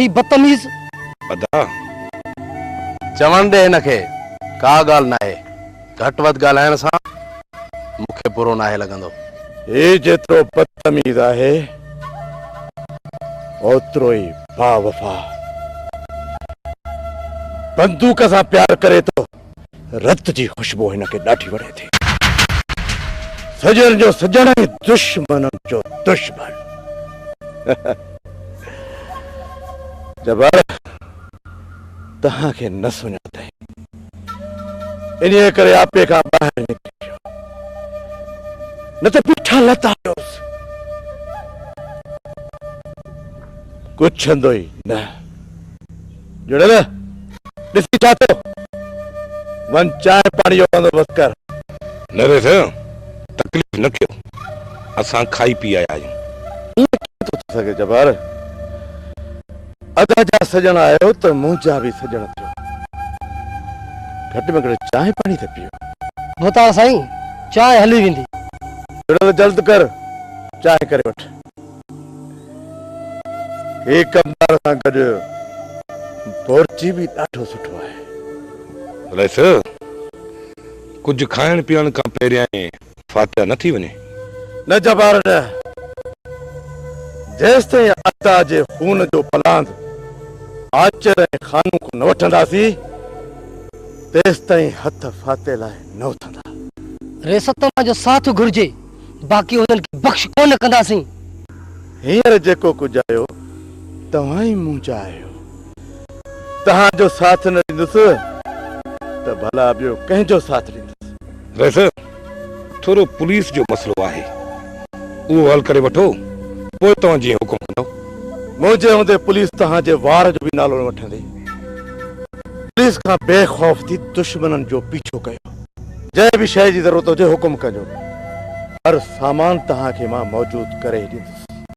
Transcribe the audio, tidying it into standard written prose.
ही बदतमीज अदा चवण दे हिनखे का ॻाल्हि नाहे घटि वधि ॻाल्हाइण सां मूंखे बुरो नाहे लॻंदो हे जेतिरो बदतमीज आहे ओतिरो ई बावफा बंदूक सां प्यार करे तो रत जी खुशबू हिनखे ॾाढी वणे थी सजन जो सजन ऐं दुश्मन जो दुश्मन जबर तव्हांखे न सुञातई इन्हीअ करे आपे खां ॿाहिरि निकिरी न त बीठा लताड़ियोसि कुझंदो ई न जुड़ियल ॾिसी छा थियो वञ चांहि पाणी जो बंदोबस्त कर न रे तकलीफ़ न कयो असां खाई पी आया आहियूं थो थी सघे जबार अदा जा सजण आयो त मुंहिंजा बि सजण थियो घटि में घटि चांहि पाणी त पियो होता साईं चाय हली वेंदी जुड़ियल जल्द कर चांहि करे वठ हे कमदार सां गॾु बोरची बि ॾाढो सुठो आहे रस कुछ खाइण पीअण खां पहिरियां फातिहा न थी वञे न जबार न जेसिताईं अता जे खून जो पलांद आचर ऐं खानू को न वठंदासीं तेसिताईं हथ फाते लाइ न उथंदा रेसत जो साथ घुर्जे बाक़ी उन्हनि खे बख़्श कोन कंदासीं हींअर जेको कुझु आयो तव्हां ई मुंहिंजा आहियो तव्हांजो साथ न ॾींदुसि त भला ॿियो कंहिंजो साथ ॾींदुसि वैसे थोरो पुलिस जो मसलो आहे उहो हल करे वठो पोइ तव्हां जीअं हुकुम कंदो मुंहिंजे हूंदे पुलिस तव्हांजे वार जो बि नालो न वठंदी पुलिस खां बेखौफ़ थी दुश्मननि जो पीछो कयो जंहिं बि शइ जी ज़रूरत हुजे हुकुम कजो हर सामान तव्हांखे मां मौजूद करे ॾींदुसि